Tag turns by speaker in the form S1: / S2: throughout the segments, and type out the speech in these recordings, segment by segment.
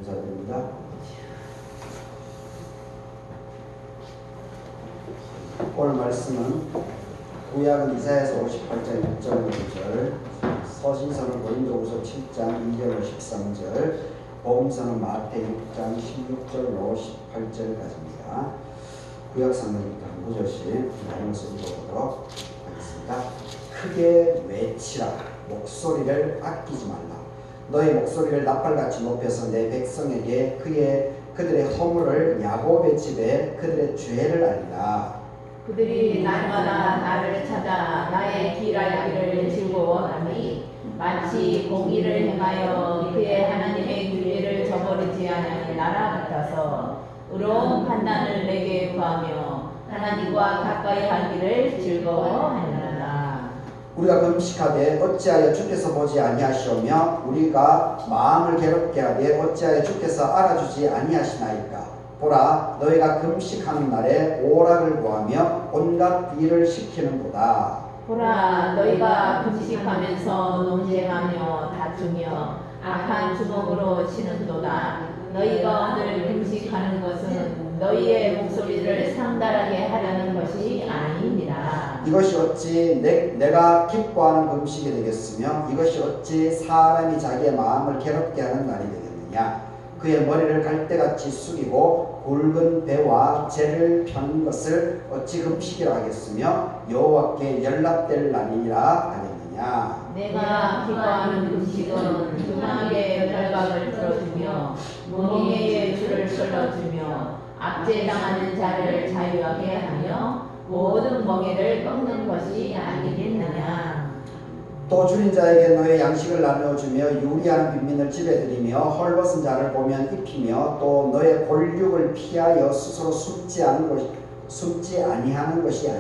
S1: 감사드립니다. 오늘 말씀은 구약은 이사야서 58장 6절 5절, 서신서는 고린도후서 7장 2절 13절, 복음서는 마태 6장 16절로 18절까지입니다. 구약성경부터 한 구절씩 나누어서 읽어보도록 하겠습니다. 크게 외치라. 목소리를 아끼지 말라. 너의 목소리를 나팔같이 높여서 내 백성에게 그들의 허물을 야곱의 집에 그들의 죄를 알리라.
S2: 그들이 날마다 나를 찾아 나의 길 알기를 즐거워하니 마치 공의를 행하여 그의 하나님의 규례를 저버리지 않은 나라 같아서 의로운 판단을 내게 구하며 하나님과 가까이 하기를 즐거워하느니라.
S1: 우리가 금식하되 어찌하여 주께서 보지 아니하시오며 우리가 마음을 괴롭게 하되 어찌하여 주께서 알아주지 아니하시나이까. 보라, 너희가 금식하는 날에 오락을 구하며 온갖 일을 시키는도다.
S2: 보라, 너희가 금식하면서 논쟁하며 다투며 악한 주먹으로 치는도다. 너희가 오늘 금식하는 것은 너희의 목소리를 상달하게 하려는 것이 아니니라.
S1: 이것이 어찌 내가 기뻐하는 금식이 되겠으며 이것이 어찌 사람이 자기의 마음을 괴롭게 하는 날이 되겠느냐. 그의 머리를 갈대같이 숙이고 굵은 배와 재를 편 것을 어찌 금식이라 하겠으며 여호와께 연락될 날이라 하겠느냐.
S2: 내가 기뻐하는 금식은 흉하게 결박을 풀어주며 멍에의 줄을 설러주며 압제당하는 자를 자유하게 하며 모든 멍에를 꺾는 것이 아니겠느냐.
S1: 또 줄인 자에게 너의 양식을 나누어주며 유리하는 빈민을 집에 들이며 헐벗은 자를 보면 입히며 또 너의 골육을 피하여 스스로 숨지 아니하는 것이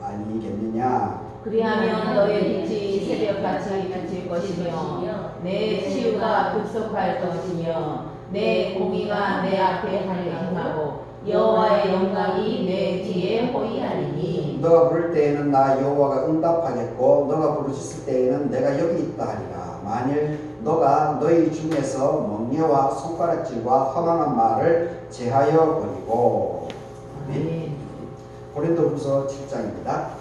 S1: 아니겠느냐.
S2: 그리하면 너의 빛이 새벽같이 비칠 것이며 내 치유가 급속할 것이며 내 공의가 내 앞에 행하고 여호와의 영광이 내 뒤에 호위하리니.
S1: 너가 부를 때에는 나 여호와가 응답하겠고 너가 부르짖을 때에는 내가 여기 있다 하리라. 만일 너가 너희 중에서 멍에와 손가락질과 허망한 말을 제하여 버리고. 아멘. 고린도후서 7장입니다.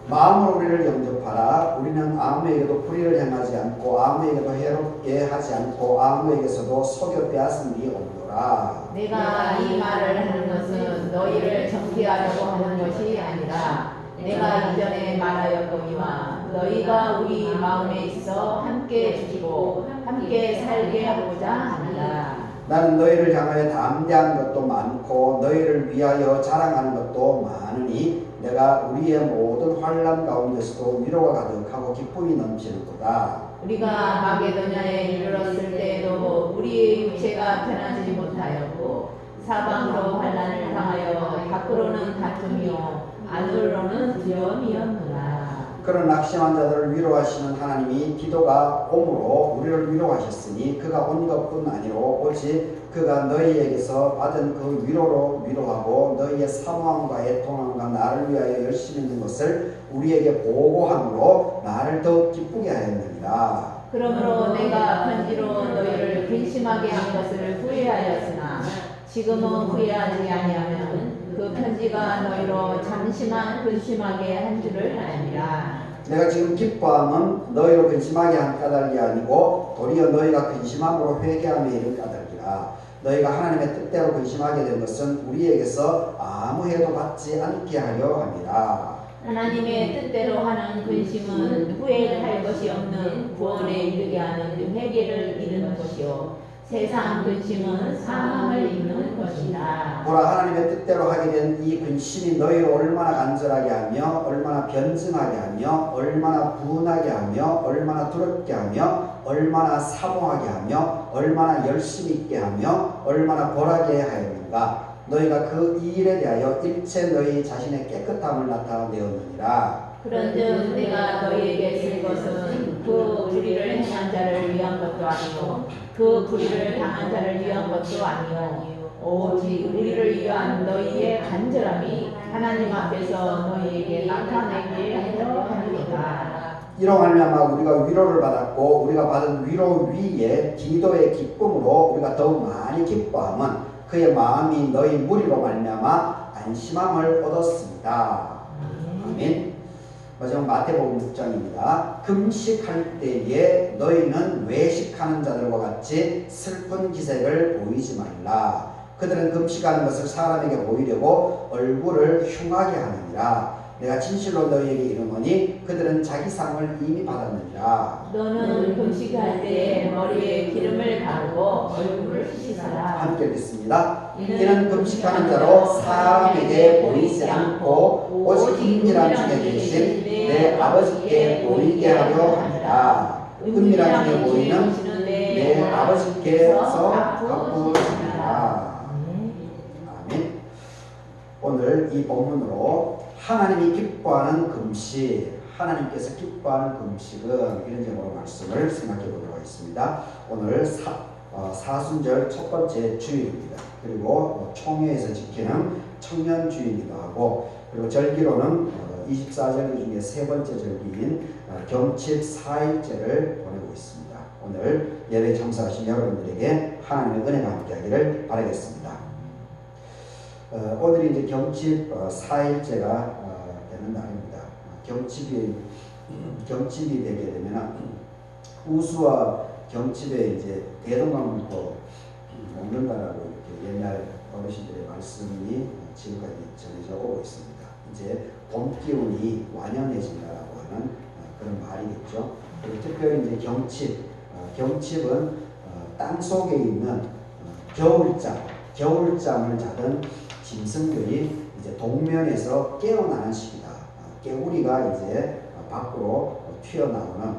S1: 마음으로 우리를 영접하라. 우리는 아무에게도 불의를 행하지 않고 아무에게도 해롭게 하지 않고 아무에게서도 속여 빼앗은 일이 없노라.
S2: 내가 이 말을 하는 것은 너희를 정죄하려고 하는 것이 아니라 내가 이전에 말하였거니와 너희가 우리 마음에 있어 함께 주시고 함께 살게 하고자 합니다.
S1: 나는 너희를 향하여 담대한 것도 많고 너희를 위하여 자랑하는 것도 많으니 내가 우리의 모든 환난 가운데서도 위로가 가득하고 기쁨이 넘치는도다.
S2: 우리가 마게도냐에 이르렀을 때에도 우리의 육체가 편하지 못하였고 사방으로 환난을 당하여 밖으로는 다툼이요 안으로는 두려움이었노라.
S1: 그런 낙심한 자들을 위로하시는 하나님이 기도가 옴으로 우리를 위로하셨으니 그가 온 것뿐 아니로 오직 그가 너희에게서 받은 그 위로로 위로하고 너희의 사모함과 애통함과 나를 위하여 열심히 있는 것을 우리에게 보고함으로 나를 더욱 기쁘게 하였느니라.
S2: 그러므로 내가 편지로 너희를 근심하게 한 것을 후회하였으나 지금은 후회하지 아니하면 그 편지가 너희로 잠시만 근심하게 한 줄을 아니라.
S1: 내가 지금 기뻐함은 너희로 근심하게 한 까닭이 아니고 도리어 너희가 근심함으로 회개함에 이른 까닭이라. 너희가 하나님의 뜻대로 근심하게 된 것은 우리에게서 아무 해도 받지 않게 하려 함이라.
S2: 하나님의 뜻대로 하는 근심은 후회할 것이 없는 구원에 이르게 하는 회개를 이루는 것이요 세상 근심은 사망을 이루는 것이다.
S1: 보라, 하나님의 뜻대로 하게 된 이 근심이 너희를 얼마나 간절하게 하며 얼마나 변증하게 하며 얼마나 분하게 하며 얼마나 두렵게 하며 얼마나 사모하게 하며 얼마나 열심히 있게 하며 얼마나 벌하게 하였는가. 너희가 그 일에 대하여 일체 너희 자신의 깨끗함을 나타내었느니라.
S2: 그런즉 내가 너희에게 쓸 것은 그 불의를 행한 자를 위한 것도 아니고 그 불의를 당한 자를 위한 것도 아니요 오직 우리를 위한 너희의 간절함이 하나님 앞에서 너희에게 나타내게 하려 합니다.
S1: 이로 말미암아 우리가 위로를 받았고 우리가 받은 위로 위에 기도의 기쁨으로 우리가 더욱 많이 기뻐함은 그의 마음이 너희 무리로 말미암아 안심함을 얻었습니다. 아멘. 마지막 마태복음 6장입니다. 금식할 때에 너희는 외식하는 자들과 같이 슬픈 기색을 보이지 말라. 그들은 금식하는 것을 사람에게 보이려고 얼굴을 흉하게 하느니라. 내가 진실로 너희에게 이르노니 그들은 자기 상을 이미 받았느니라.
S2: 너는 금식할 때 머리에 기름을 바르고 얼굴을 씻으라.
S1: 함께 읽겠습니다. 이는 금식하는 자로 사람에게 보이지 않고 오직 은밀한 중에 계신 내 아버지께 보이게 하려 합니다. 은밀한 중에 보이는 내 아버지께서 갚으시리라. 아멘. 오늘 이 본문으로 하나님이 기뻐하는 금식, 하나님께서 기뻐하는 금식은 이런 제목으로 말씀을 생각해 보도록 하겠습니다. 오늘 사순절 첫 번째 주일입니다. 그리고 총회에서 지키는 청년 주일이기도 하고, 그리고 절기로는 24절기 중에 세 번째 절기인 경칩 4일째를 보내고 있습니다. 오늘 예배에 참석하신 여러분들에게 하나님의 은혜가 함께하기를 바라겠습니다. 오늘이 이제 경칩 4일째가 되는 날입니다. 경칩이 되게 되면 우수와 경칩에 이제 대동강 먹고 먹는다라고 이렇게 옛날 어르신들의 말씀이 지금까지 전해져 오고 있습니다. 이제 봄 기운이 완연해진다라고 하는 그런 말이겠죠. 그리고 특별히 이제 경칩은 땅 속에 있는 겨울잠을 자던 짐승들이 이제 동면에서 깨어나는 시기다. 깨구리가 이제 밖으로 튀어나오는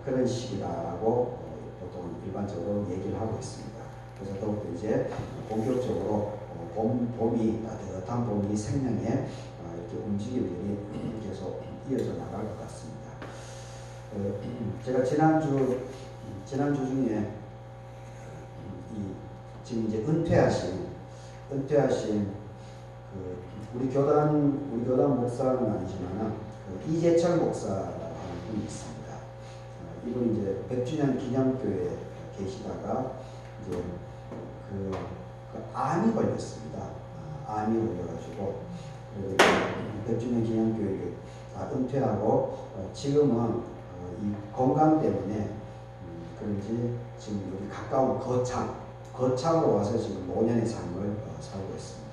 S1: 그런 시기다라고 보통 일반적으로 얘기를 하고 있습니다. 그래서 더욱더 이제 본격적으로 봄이 따뜻한 봄이 생명에 이렇게 움직임들이 계속 이어져 나갈 것 같습니다. 제가 지난주 중에 지금 이제 은퇴하신 우리 교단 목사는 아니지만 이재철 목사라는 분이 있습니다. 이분이 이제 100주년 기념교회에 계시다가 이제 그 암이 걸렸습니다. 암이 걸려가지고 100주년 기념교회에 은퇴하고 지금은 이 건강 때문에 그런지 지금 여기 가까운 거창으로 와서 지금 노년의 삶을 살고 있습니다.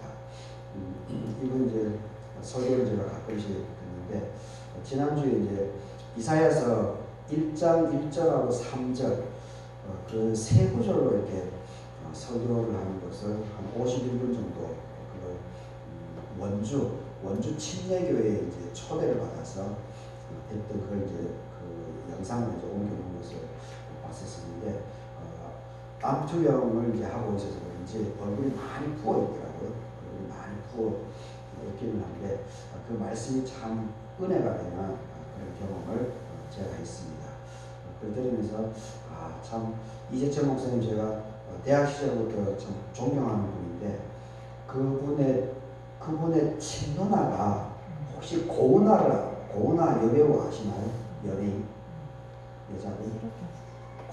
S1: 이분 이제 설교를 제가 가끔씩 듣는데 지난주에 이제 이사야서 1장 1절하고 3절 그 세 구절로 이렇게 설교를 하는 것을 한 51분 정도 그걸 원주 침례교회에 이제 초대를 받아서 했던 그걸 이제 그 영상을 이제 옮겨놓은 것을 봤었는데 암투병을 이제 하고 있어서 그런지 얼굴이 많이 부어 있더라고요. 얼굴이 많이 부어 있기는 한데 그 말씀이 참 은혜가 되는 그런 경험을 제가 했습니다. 그걸 들으면서 참 이재철 목사님 제가 대학 시절부터 참 존경하는 분인데 그분의 친누나가 혹시 고은아 여배우 아시나요? 연예인 여자분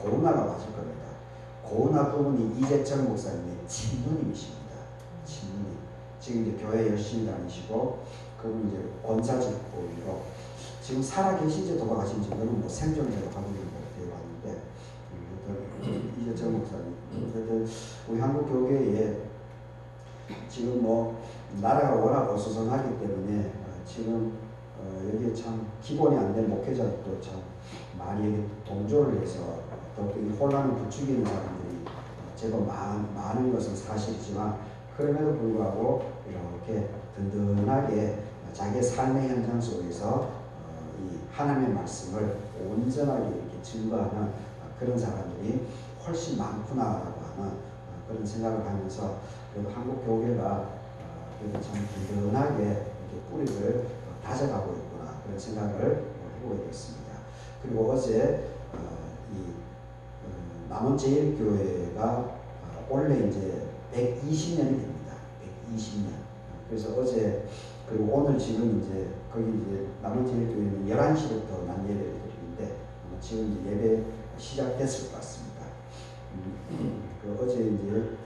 S1: 고은아가 맞을 겁니다. 고은아 부분이 이재철 목사님의 친누님이십니다. 친누님. 지금 이제 교회 열심히 다니시고 그분 이제 권사직보이고 지금 살아 계신지 돌아가신지 그는 뭐 생존을 제가 확인을 못해 왔는데 이재철 목사님. 우리 한국 교회에 지금 뭐 나라가 워낙 어수선하기 때문에 지금 여기에 참 기본이 안 된 목회자들도 참 많이 동조를 해서 더욱더 이 혼란을 부추기는 사람들이 제법 많은 것은 사실이지만 그럼에도 불구하고 이렇게 든든하게 자기의 삶의 현장 속에서 이 하나님의 말씀을 온전하게 이렇게 증거하는 그런 사람들이 훨씬 많구나라고 하는 그런 생각을 하면서 그래도 한국 교회가 그래도 참 든든하게 이렇게 뿌리를 다져가고 있구나 그런 생각을 해보게 됐습니다. 그리고 어제 남원제일교회가 원래 이제 120년이 됩니다. 120년. 그래서 어제 그리고 오늘 지금 이제 거기 이제 남원제일교회는 11시부터 난 예배를 드리는데 지금 이제 예배 시작됐을 것 같습니다. 그 어제 이제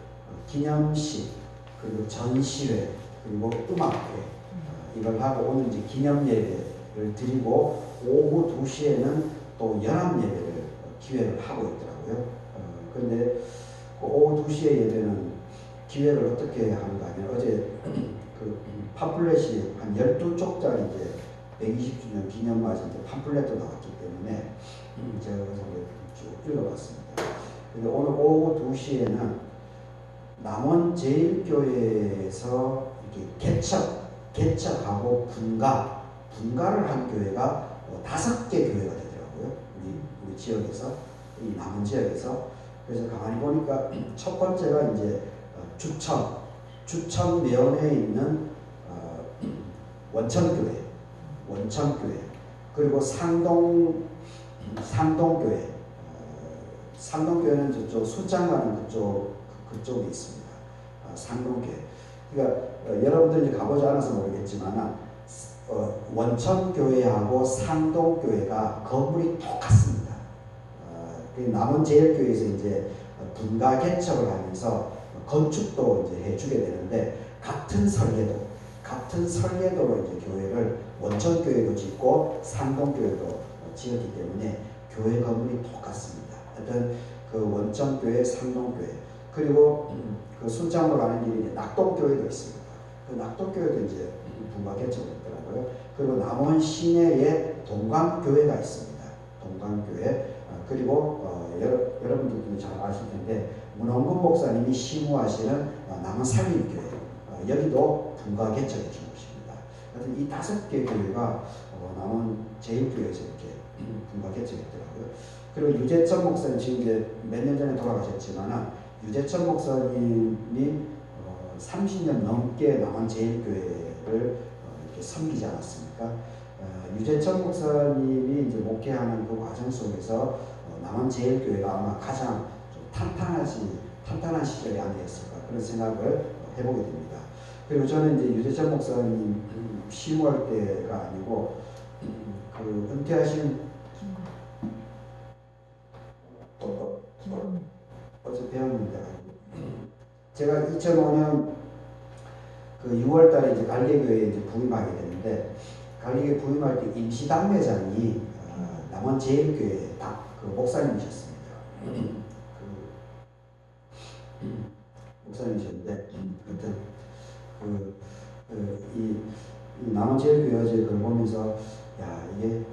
S1: 기념식 그리고 전시회 그리고 음악회 이걸 하고 오늘 이제 기념 예배를 드리고 오후 2시에는 또 연합 예배를 기획을 하고 있더라고요. 그런데 그 오후 2시에 예배는 기획을 어떻게 하는가 하면 어제 그 팜플렛이 한 12쪽짜리 이제 120주년 기념맞이 이제 팜플렛도 나왔기 때문에 제가 그래서 쭉 읽어봤습니다. 근데 오늘 오후 2시에는 남원제일교회에서 이렇게 개척하고 분가를 한 교회가 5개 교회가 되더라고요. 우리 지역에서, 이 남원 지역에서. 그래서 가만히 보니까 첫 번째가 이제 주천면에 있는 원천교회, 그리고 상동교회, 상동교회는 저쪽 수장 가는 그쪽에 있습니다. 상동교회. 그러니까 여러분들이 가보지 않아서 모르겠지만 원천교회하고 상동교회가 건물이 똑같습니다. 남원제일교회에서 이제 분가 개척을 하면서 건축도 이제 해주게 되는데 같은 설계도로 이제 교회를 원천교회도 짓고 상동교회도 지었기 때문에 교회 건물이 똑같습니다. 하여튼 그 원천교회, 상동교회 그리고 그 순창으로 가는 길에 낙동교회도 있습니다. 그 낙동교회도 이제 분가 개척했더라고요. 그리고 남원 시내에 동광교회가 있습니다. 동광교회 그리고 여러분들도 잘 아실 텐데 문홍근 목사님이 심우하시는 남원 살림교회 여기도 분가 개척해 준 곳입니다. 하여튼 이 5개 교회가 남원 제일교회에서 이렇게 분가 개척했더라고요. 그리고 유재천 목사님 지금 이제 몇 년 전에 돌아가셨지만 유재천 목사님이 30년 넘게 남원 제일교회를 이렇게 섬기지 않았습니까? 유재천 목사님이 이제 목회하는 그 과정 속에서 남원 제일교회가 아마 가장 좀 탄탄한 시절이 아니었을까 그런 생각을 해보게 됩니다. 그리고 저는 이제 유재천 목사님 심우할 때가 아니고 그 은퇴하신 어제 배웠는데 제가 2005년 그 6월달에 이제 갈리교회에 이제 부임하게 되는데 갈리교회 부임할 때 임시당회장이 남원제일교회 그 목사님이셨습니다. 목사님이셨는데 하여튼 이 남원제일교회 어제 그걸 보면서 야 이게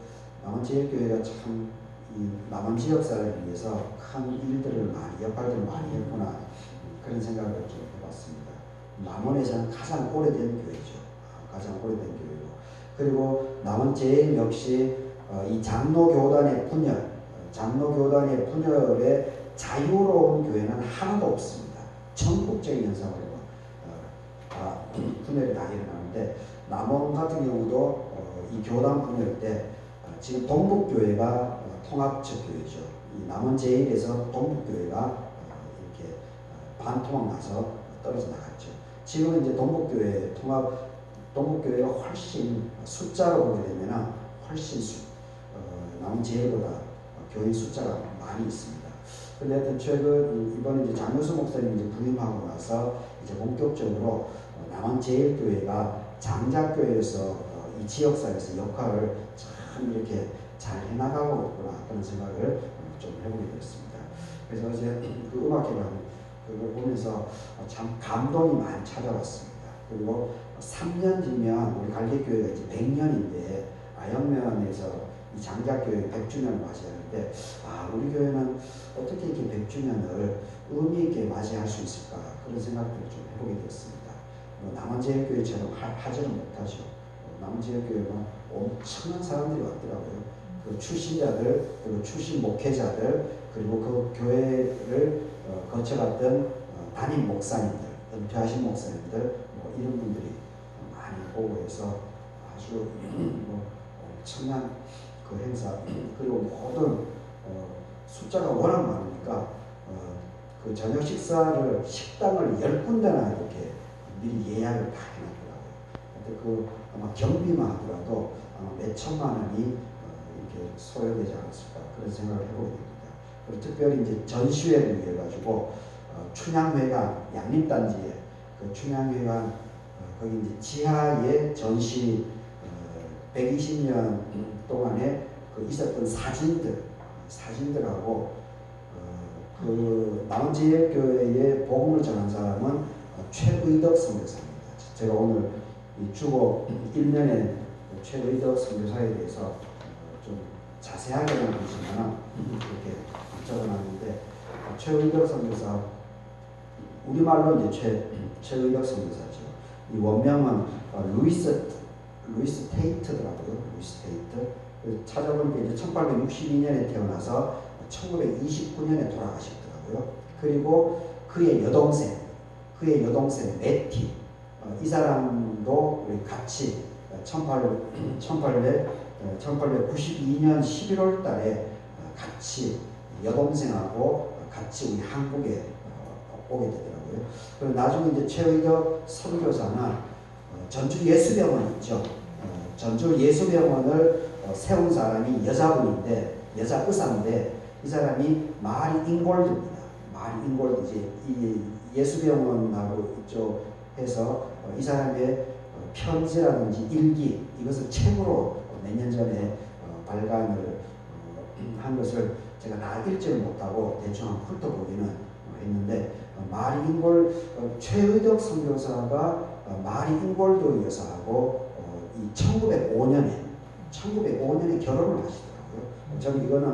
S1: 남원제일교회가 참 이 남원 지역사를 위해서 큰 역할들을 많이 했구나 그런 생각을 좀 해봤습니다. 남원에서는 가장 오래된 교회죠. 가장 오래된 교회고 그리고 남원제일 역시 이 장로교단의 분열에 자유로운 교회는 하나도 없습니다. 전국적인 현상으로 분열이 다 일어나는데 남원 같은 경우도 이 교단 분열 때 지금 동북교회가 통합적 교회죠. 이 남원제일에서 동북교회가 이렇게 반토막 나서 떨어져 나갔죠. 지금 이제 동북교회가 훨씬 숫자로 보게 되면 훨씬 남원제일보다 교인 숫자가 많이 있습니다. 그런데 하여튼 최근 이번에 이제 장효수 목사님 이제 부임하고 나서 이제 본격적으로 남원제일교회가 장작교회에서 이 지역사회에서 역할을 참 이렇게 잘 해나가고 있구나 그런 생각을 좀 해보게 되었습니다. 그래서 어제 그 음악회를 그걸 보면서 참 감동이 많이 찾아왔습니다. 그리고 3년 뒤면 우리 갈대교회가 이제 100년인데 아영면에서 이 장작교회 100주년을 맞이하는데 우리 교회는 어떻게 이렇게 100주년을 의미 있게 맞이할 수 있을까 그런 생각들을 좀 해보게 되었습니다. 남원제일교회처럼 하지는 못하죠. 남원제일교회는 엄청난 사람들이 왔더라고요. 그 출신자들, 그리고 출신 목회자들, 그리고 그 교회를 거쳐갔던 담임 목사님들, 은퇴하신 목사님들, 이런 분들이 많이 오고 해서 아주 엄청난 그 행사, 그리고 모든 숫자가 워낙 많으니까 그 저녁 식당을 10군데나 이렇게 미리 예약을 다 해놨더라고요. 그 아마 경비만 하더라도 아마 몇 천만 원이 이렇게 소요되지 않았을까 그런 생각을 해보게 됩니다. 그리고 특별히 이제 전시회를 위해 가지고 춘향회관 양림단지에 그 춘향회관 거기 이제 지하에 전시 120년 동안에 그 있었던 사진들하고 그 남원제일교회의 복음을 전한 사람은 최의덕 선교사입니다. 제가 오늘 이 주보 1년에 최의덕 선교사에 대해서 좀 자세하게는 보시면 이렇게 적어놨는데 최의덕 선교사 우리말로 이제 최의덕 선교사죠. 이 원명은 루이스 테이트더라고요. 루이스 테이트. 찾아보니까 이제 1862년에 태어나서 1929년에 돌아가셨더라고요. 그리고 그의 여동생 메티, 이 사람도 우리 같이 1892년 11월 달에 같이 여동생하고 같이 우리 한국에 오게 되더라고요. 그리고 나중에 이제 최의덕 선교사는 전주 예수병원 있죠. 전주 예수병원을 세운 사람이 여자분인데 여자 의사인데 이 사람이 마리 잉골드입니다. 마리 잉골드 이제 이 예수병원하고 이쪽 해서 이 사람의 편지라든지 일기 이것을 책으로 몇 년 전에 발간을 한 것을 제가 다 읽지를 못하고 대충 훑어보기는 했는데 마리 잉골 최의덕 선교사가 마리 잉골드 여사하고 이 1905년에 결혼을 하시더라고요. 저는 이거는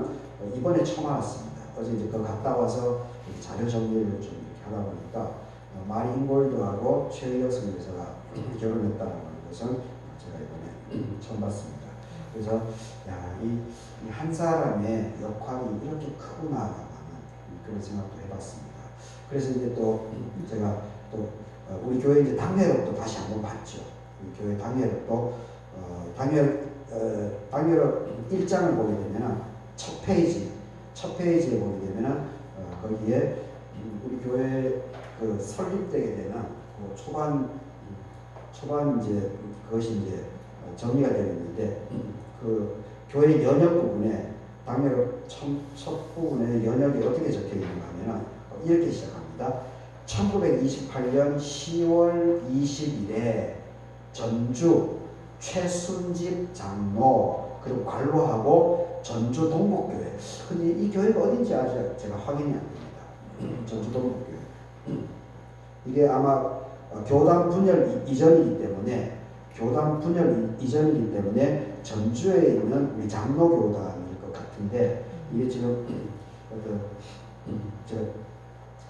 S1: 이번에 처음 알았습니다. 어제 이제 그 갔다 와서 자료 정리를 좀 이렇게 하다 보니까 마리 잉골드하고 최의덕 선교사가 결혼했다는 것은 제가 이번에 처음 봤습니다. 그래서 이 한 사람의 역할이 이렇게 크구나 하는 그런 생각도 해봤습니다. 그래서 이제 또 제가 또 우리 교회 이제 당회록도 다시 한번 봤죠. 우리 교회 당회록도 당회록 1장을 보게 되면은 첫 페이지에 보게 되면은 거기에 우리 교회 그 설립되게 되는 그 초반 이제 그것이 이제 정리가 되어 있는데 그 교회 연역 부분에 당회록 첫 부분에 연역이 어떻게 적혀 있는가 하면은 이렇게 시작합니다. 1928년 10월 20일에 전주 최순집 장로 그리고 관로하고 전주 동복교회. 근데 이 교회가 어딘지 아직 제가 확인이 안 됩니다. 전주 동복교회. 이게 아마 교단 분열 이전이기 때문에 전주에 있는 우리 장로교단일 것 같은데 이게 지금 제가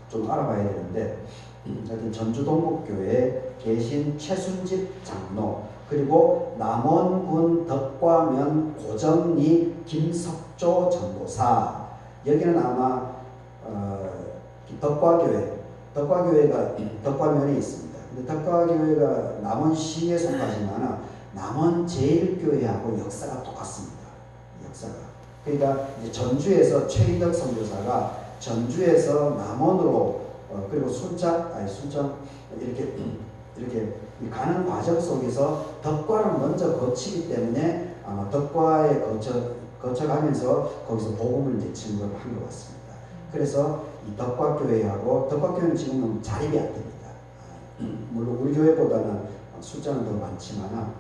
S1: 좀 알아봐야 되는데 하여튼 전주 동복교회에 계신 최순집 장로 그리고 남원군 덕과면 고정리 김석조 전도사 여기는 아마 덕과교회가 덕과면에 있습니다. 근데 덕과교회가 남원시에 속하지만 남원제일교회하고 역사가 똑같습니다. 역사가. 그러니까 이제 전주에서 최의덕 선교사가 전주에서 남원으로 그리고 순천 이렇게 가는 과정 속에서 덕과를 먼저 거치기 때문에 아마 덕과에 거쳐가면서 거기서 복음을 이제 증거한 것 같습니다. 그래서 이 덕과교회는 지금은 자립이 안 됩니다. 물론 우리 교회보다는 숫자는 더 많지만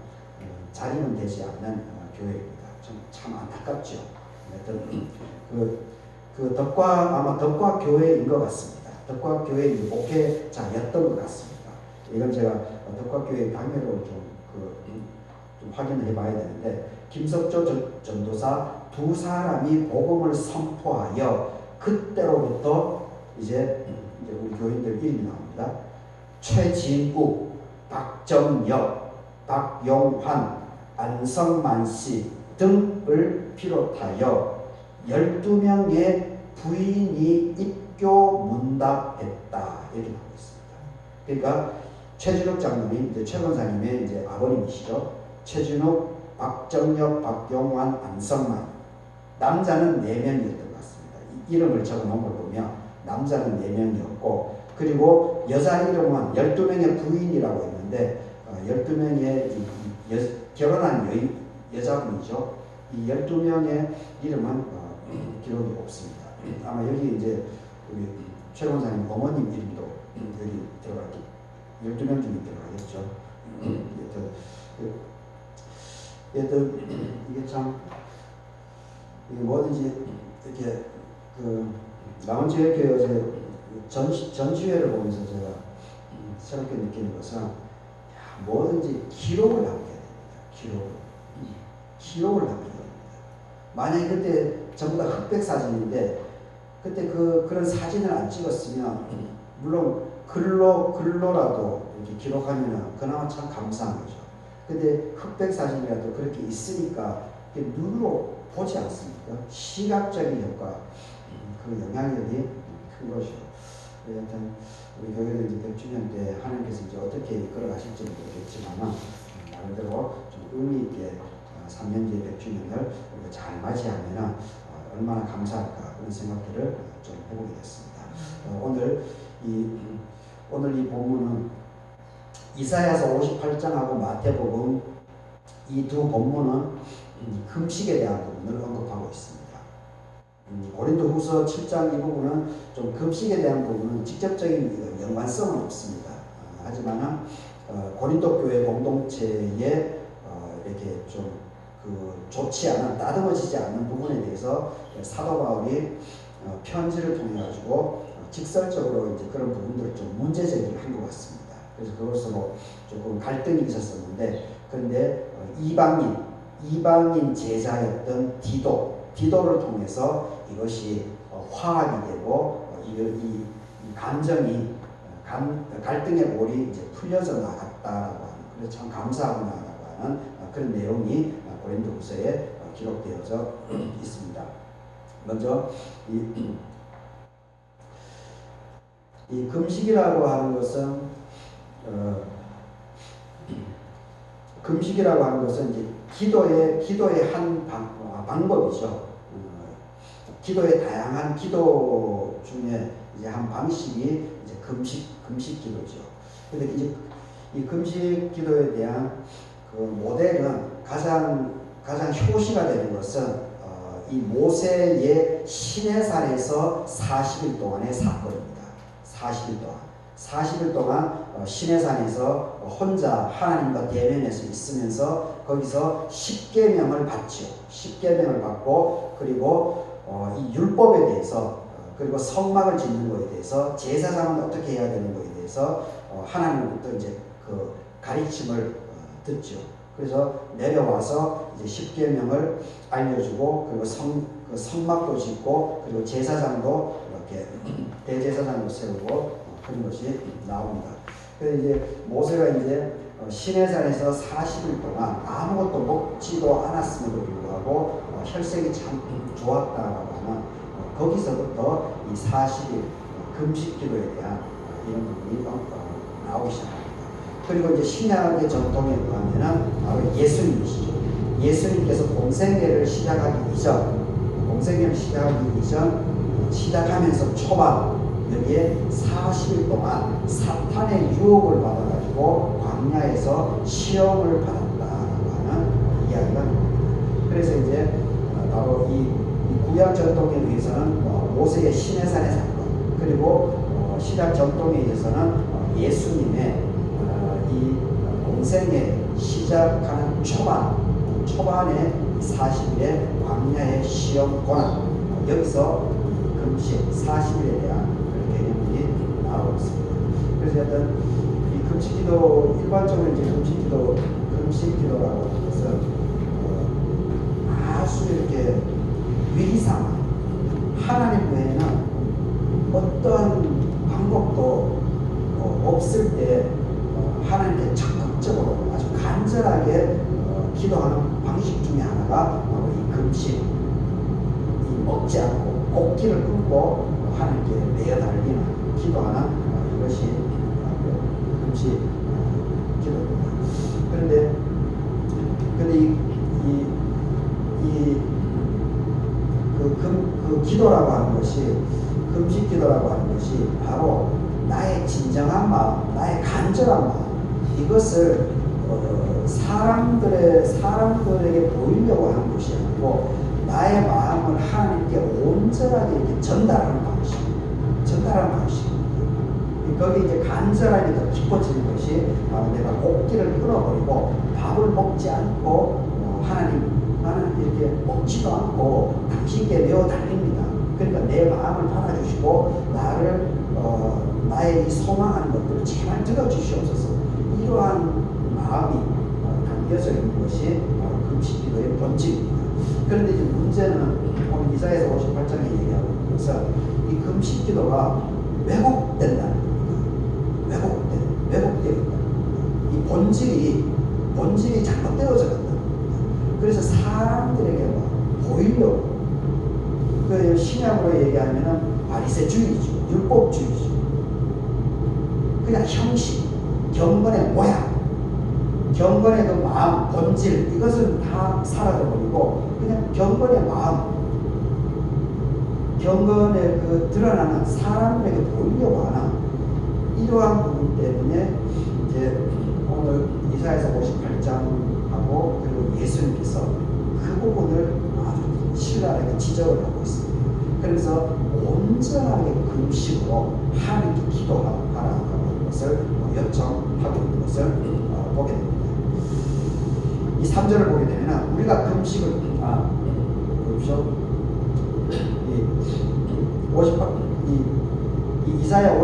S1: 자립은 되지 않는 교회입니다. 참 안타깝죠. 아마 덕과교회인 것 같습니다. 덕과교회 목회자였던 것 같습니다. 이건 제가 덕과교회 당회로 좀 확인을 해봐야 되는데 김석조 전도사 두 사람이 복음을 선포하여 그때로부터 이제 우리 교인들 이름이 나옵니다. 최진우, 박정혁, 박용환, 안성만씨 등을 비롯하여 12명의 부인이 입교 문답했다 이렇게 나오고 있습니다. 그러니까 최진욱 장로님, 이제 최 권사님의 이제 아버님이시죠. 최진욱, 박정혁, 박용환, 안성만 남자는 4명이었던 것 같습니다. 이름을 적어놓은 걸 보면 남자는 4명이었고 그리고 여자 이름은 12명의 부인이라고 했는데 12명의 결혼한 여자분이죠. 이 12명의 이름은 기록이 없습니다. 아마 여기 이제 우리 최 권사님 어머님 이름도 여기 들어가기 12명 중에 들어가겠죠. 여튼 이게 참 이게 뭐든지 이렇게 그 라운지회교회 어제 전시회를 보면서 제가 새롭게 느끼는 것은 뭐든지 기록을 남겨야 됩니다. 기록을 남겨야 됩니다. 만약에 그때 전부 다 흑백 사진인데 그때 그런 사진을 안 찍었으면 물론 글로라도 이렇게 기록하면 그나마 참 감사한 거죠. 근데 흑백 사진이라도 그렇게 있으니까 눈으로 보지 않습니까? 시각적인 효과, 그 영향력이 큰 것이죠. 여하튼 우리 교회도 이제 100주년 때 하나님께서 이제 어떻게 이끌어가실지 모르겠지만 나름대로 좀 의미 있게 3년 뒤에 100주년을 우리가 잘 맞이하면 얼마나 감사할까 그런 생각들을 좀 해보게 됐습니다. 오늘 이 본문은 이사야서 58장하고 마태복음 이 두 본문은 금식에 대한 부분을 언급하고 있습니다. 고린도후서 7장 이 부분은 좀 금식에 대한 부분은 직접적인 연관성은 없습니다. 하지만 고린도 교회 공동체에 이렇게 좀 좋지 않은 따듬어지지 않는 부분에 대해서 사도 바울이 편지를 통해 가지고 직설적으로 이제 그런 부분들을 좀 문제 제기를 한 것 같습니다. 그래서 그것으로 조금 갈등이 있었었는데 그런데 이방인 제자였던 디도를 통해서 이것이 화합이 되고 이 감정이 갈등의 올이 이제 풀려져 나갔다라고 하는 그래서 참 감사하구나라고 하는 그런 내용이 고린도후서에 기록되어져 있습니다. 먼저 이 금식이라고 하는 것은 이제 기도의 한 방법이죠. 기도의 다양한 기도 중에 이제 한 방식이 이제 금식 기도죠. 근데 이제 이 금식 기도에 대한 그 모델은 가장 효시가 되는 것은 이 모세의 시내산에서 40일 동안의 사건입니다. 40일 동안 시내산에서 혼자 하나님과 대면해서 있으면서 거기서 십계명을 받죠. 십계명을 받고 그리고 이 율법에 대해서 그리고 성막을 짓는 것에 대해서 제사장은 어떻게 해야 되는 것에 대해서 하나님부터 이제 그 가르침을 듣죠. 그래서 내려와서 이제 십계명을 알려주고 그리고 성막도 짓고 그리고 제사장도 이렇게 대제사장도 세우고 그런 것이 나옵니다. 그래서 이제 모세가 이제 시내산에서 40일 동안 아무것도 먹지도 않았음에도 불구하고 혈색이 참 좋았다라고 하는 거기서부터 이 40일 금식 기도에 대한 이런 부분이 나오기 시작합니다. 그리고 이제 신약의 전통에 의하면은 바로 예수님이시죠. 예수님께서 공생애를 시작하기 이전 시작하면서 초반 여기에 40일 동안 사탄의 유혹을 받아가지고 광야에서 시험을 받았다라고 하는 이야기가 나옵니다. 그래서 이제 바로 이 구약 전통에 의해서는 모세의 시내산의 사건 그리고 신약 전통에 의해서는 예수님의 이 공생애 시작하는 초반에 40일의 광야의 시험 고난 여기서 금식 40일에 대한 그런 개념이 나오고 있습니다. 그래서 어떤 이 금식기도 일반적으로 이제 금식기도라고 하는 것은 아주 이렇게 위기상 하나님 외에는 어떤 방법도 없을 때 하나님께 적극적으로 아주 간절하게 기도하는 방식 중에 하나가 바로 이 금식, 이 먹지 않고 곡기를 끊고 하나님께 매어달리는 기도하는 이것이 금식 기도입니다. 그런데 그 기도라고 하는 것이 금식 기도라고 하는 것이 바로 나의 진정한 마음, 나의 간절한 마음 이것을 사람들에게 보이려고 하는 것이 아니고 나의 마음을 하나님께 온전하게 이렇게 전달하는 방식. 거기 이제 간절함이 더 깊어지는 것이 바로 내가 곡기를 끊어버리고 밥을 먹지 않고 하나님 이렇게 먹지도 않고 당신께 매어 달립니다. 그러니까 내 마음을 받아주시고 나의 이 소망하는 것들을 제발 들어주시옵소서. 이러한 마음이 담겨져 있는 것이 바로 금식기도의 본질입니다. 그런데 이제 문제는 오늘 이사야서 58장에 얘기하고 있는 것은 이 금식기도가 왜곡된다는 겁니다. 왜곡되어 있다. 이 본질이 잘못되어져 간다. 그래서 사람들에게 보이려고 그 신약으로 얘기하면은 바리새주의죠, 율법주의죠. 그냥 형식, 경건의 모양, 경건의 그 마음, 본질 이것은 다 사라져버리고 그냥 경건의 마음, 경건의 그 드러나는 사람들에게 보이려고 하는 이러한 부분 때문에 이제 오늘 이사야서 58장하고 그리고 예수님께서 그 부분을 아주 신랄하게 지적을 하고 있습니다. 그래서 온전하게 금식으로 하나님께 기도하라고 하는 것을 요청하고 있는 것을 보게 됩니다. 이 3절을 보게 되면 우리가 금식을 보십시오. 이사야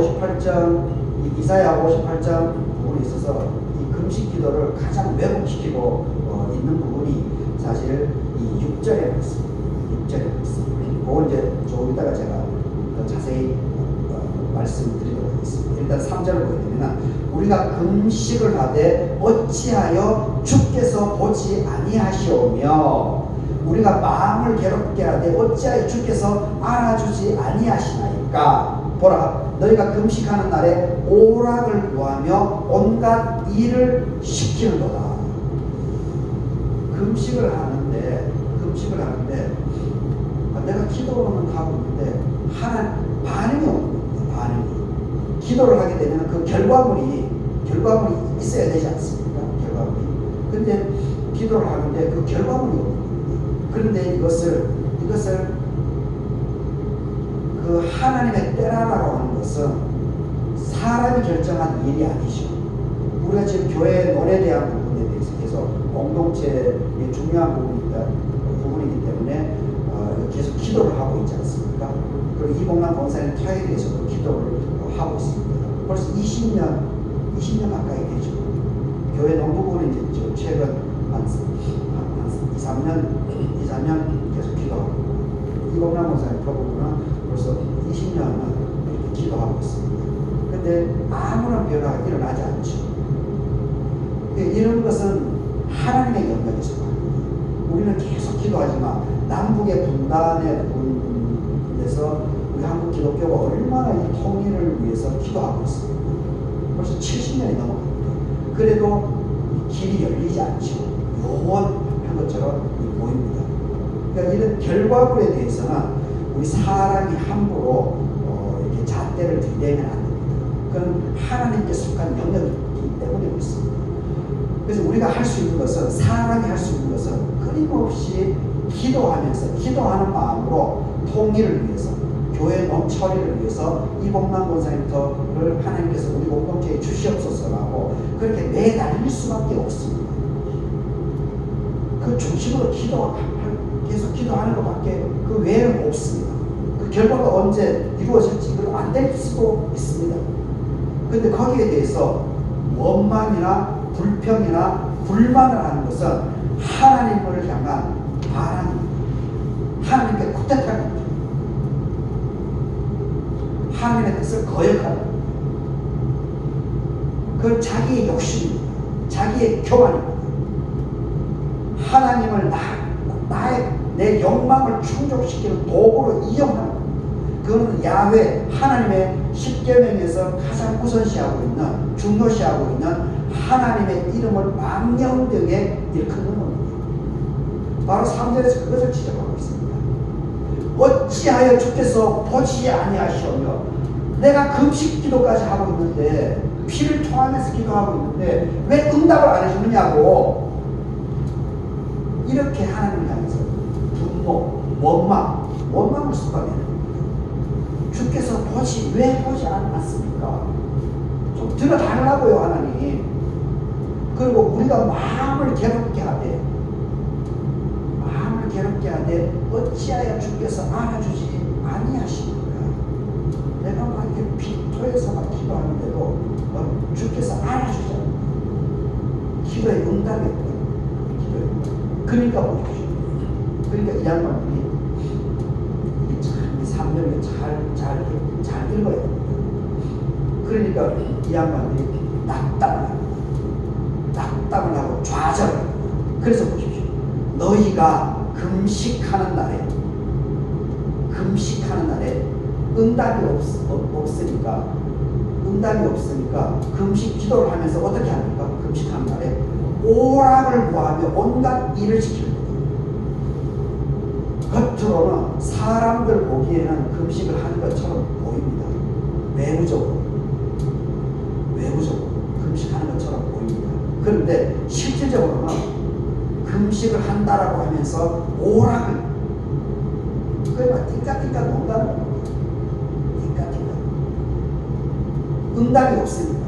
S1: 58장 부분에 있어서 이 금식 기도를 가장 왜곡시키고 있는 부분이 사실 이 6절에 있습니다. 6절에 있습니다. 그걸 이제 조금 이따가 제가 더 자세히 말씀드리도록 하겠습니다. 일단 3절을 보게 되면 우리가 금식을 하되 어찌하여 주께서 보지 아니하시오며 우리가 마음을 괴롭게 하되 어찌하여 주께서 알아주지 아니하시나이까. 보라, 너희가 금식하는 날에 오락을 구하며 온갖 일을 시키는도다. 금식을 하는데 내가 기도는 하고 있는데 반응이 없는 겁니다. 반응이. 기도를 하게 되면 그 결과물이 있어야 되지 않습니까? 결과물이. 근데 기도를 하는데 그 결과물이 없는 겁니다. 그런데 이것을 그 하나님의 때라라고 하는 것은 사람이 결정한 일이 아니죠. 우리가 지금 교회 논에 대한 부분에 대해서 계속 공동체의 중요한 부분이기 때문에 계속 기도를 하고 있지 않습니까? 그리고 이봉란 권사님 타에 대해서도 기도를 하고 있습니다. 벌써 20년 가까이 되죠. 교회 논 부분은 이제 최근 한 2, 3년 계속 기도하고 이봉란 권사님 그 부분은 벌써 20년은 기도하고 있습니다. 근데 아무런 변화가 일어나지 않죠. 이런 것은 하나님의 영역에서 우리는 계속 기도하지만 남북의 분단의 부분에서 우리 한국 기독교가 얼마나 이 통일을 위해서 기도하고 있습니다. 벌써 70년이 넘어갑니다. 그래도 길이 열리지 않죠. 요원한 것처럼 보입니다. 그러니까 이런 결과물에 대해서는 우리 사람이 함부로 이렇게 잣대를 들이대면 안 됩니다. 그건 하나님께 속한 영역이기 때문에 그렇습니다. 그래서 우리가 할 수 있는 것은 사람이 할 수 있는 것은 끊임없이 기도하면서 기도하는 마음으로 통일을 위해서 교회 논 처리를 위해서 이봉란 권사님터를 하나님께서 우리 공동체에 주시옵소서라고 그렇게 매달릴 수밖에 없습니다. 그 중심으로 계속 기도하는 것밖에 그 외에는 없습니다. 그 결과가 언제 이루어질지 그럼 안 될 수도 있습니다. 근데 거기에 대해서 원망이나 불평이나 불만을 하는 것은 하나님을 향한 반항입니다. 하나님께 구태타는 겁니다. 하나님의 뜻을 거역하는 겁니다. 그건 자기의 욕심입니다. 자기의 교만입니다. 하나님을 내 욕망을 충족시키는 도구로 이용하는 겁니다. 그거는 야훼 하나님의 십계명에서 가장 우선시하고 있는 중요시하고 있는 하나님의 이름을 망령되게 일컫는 겁니다. 바로 3절에서 그것을 지적하고 있습니다. 어찌하여 주께서 보지 아니하시오며 내가 금식 기도까지 하고 있는데 피를 토하면서 기도하고 있는데 왜 응답을 안 해주느냐고. 이렇게 하나님을 향해서 분노, 원망을 쏟아내는 겁니다. 주께서 왜 보지 않았습니까? 좀 들어달라고요, 하나님. 그리고 우리가 마음을 괴롭게 하되 어찌하여 주께서 알아주지 아니하시는가. 내가 막 이렇게 피토해서 막 기도하는데도 주께서 알아주지 않는다. 기도의 응답이 없다. 기도의 응답. 그러니까 보십시오. 그러니까 이 양반들이 이게 참, 이 3절을 잘 읽어야 됩니다. 그러니까 이 양반들이 낙담을 하고 좌절을 합니다. 그래서 보십시오. 너희가 금식하는 날에 응답이 없으니까 금식 기도를 하면서 어떻게 합니까? 금식하는 날에 오락을 구하며 온갖 일을 시킵니다. 겉으로는 사람들 보기에는 금식을 하는 것처럼 보입니다. 외부적으로 금식하는 것처럼 보입니다. 그런데 실질적으로는 금식을 한다라고 하면서 오락을 그러니까 띵까띵까 논다는 겁니다. 띵까띵까 응답이 없으니까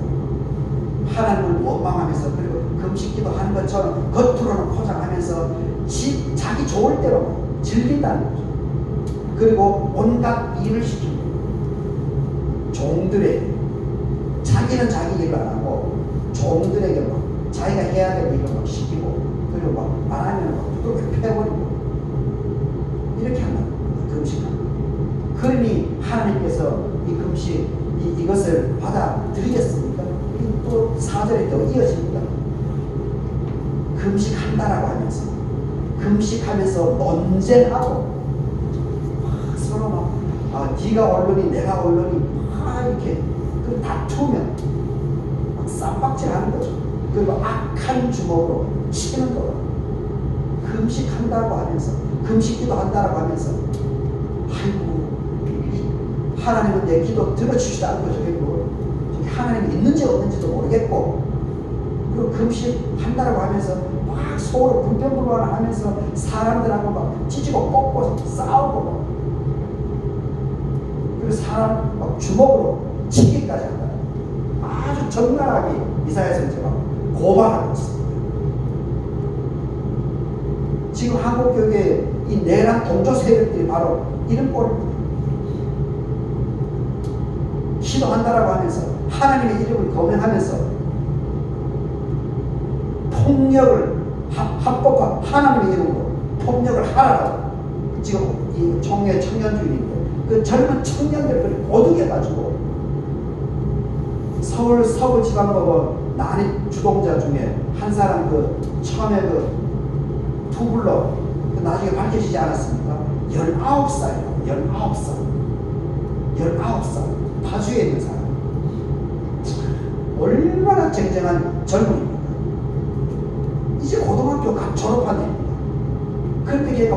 S1: 하나님을 원망하면서 그리고 금식기도 하는 것처럼 겉으로는 포장하면서 자기 좋을 대로 즐긴다는 거죠. 그리고 온갖 일을 시킵니다. 종들에게 자기는 자기 일을 안 하고 종들에게 막 자기가 해야 될 일을 막 시키고 그리고 막 안 하면 막 두들겨 패버리고 이렇게 한다. 금식합니다. 그러니 하나님께서 이 금식 이것을 받아들이겠습니까? 또 4절에 또 이어집니다. 금식한다라고 하면서 금식하면서 논쟁하고 서로 막 네가 언론이 내가 언론이 이렇게 그 다투면 막 쌈박질하는 거죠. 그리고 악한 주먹으로 치는 거예요. 금식한다고 하면서 금식기도 한다라고 하면서 아이고 하나님은 내 기도 들어주시지 않는 거죠. 그리고 하나님이 있는지 없는지도 모르겠고 그리고 금식한다라고 하면서 막 서로 불평불만하면서 사람들하고 막 찢고 뽑고 싸우고 그리고 사람 막 주먹으로 치기까지 한다. 아주 적나라하게 이사야 선지가 고발하고 있습니다. 지금 한국교회의 이 내란 동조 세력들이 바로 이런 꼴입니다. 기도한다라고 하면서 하나님의 이름을 거명하면서 폭력을 합법화 하나님의 이름으로 폭력을 하라고 지금 이 총회 청년주의인데 그 젊은 청년들을 고득해가지고 서울 서부지방법원 난입 주동자 중에 한 사람 처음에 투블럭 나중에 밝혀지지 않았습니까? 19살이라고 19살 파주에 있는 사람 얼마나 쟁쟁한 젊은입니까? 이제 고등학교 졸업한 애입니다. 그런데 걔가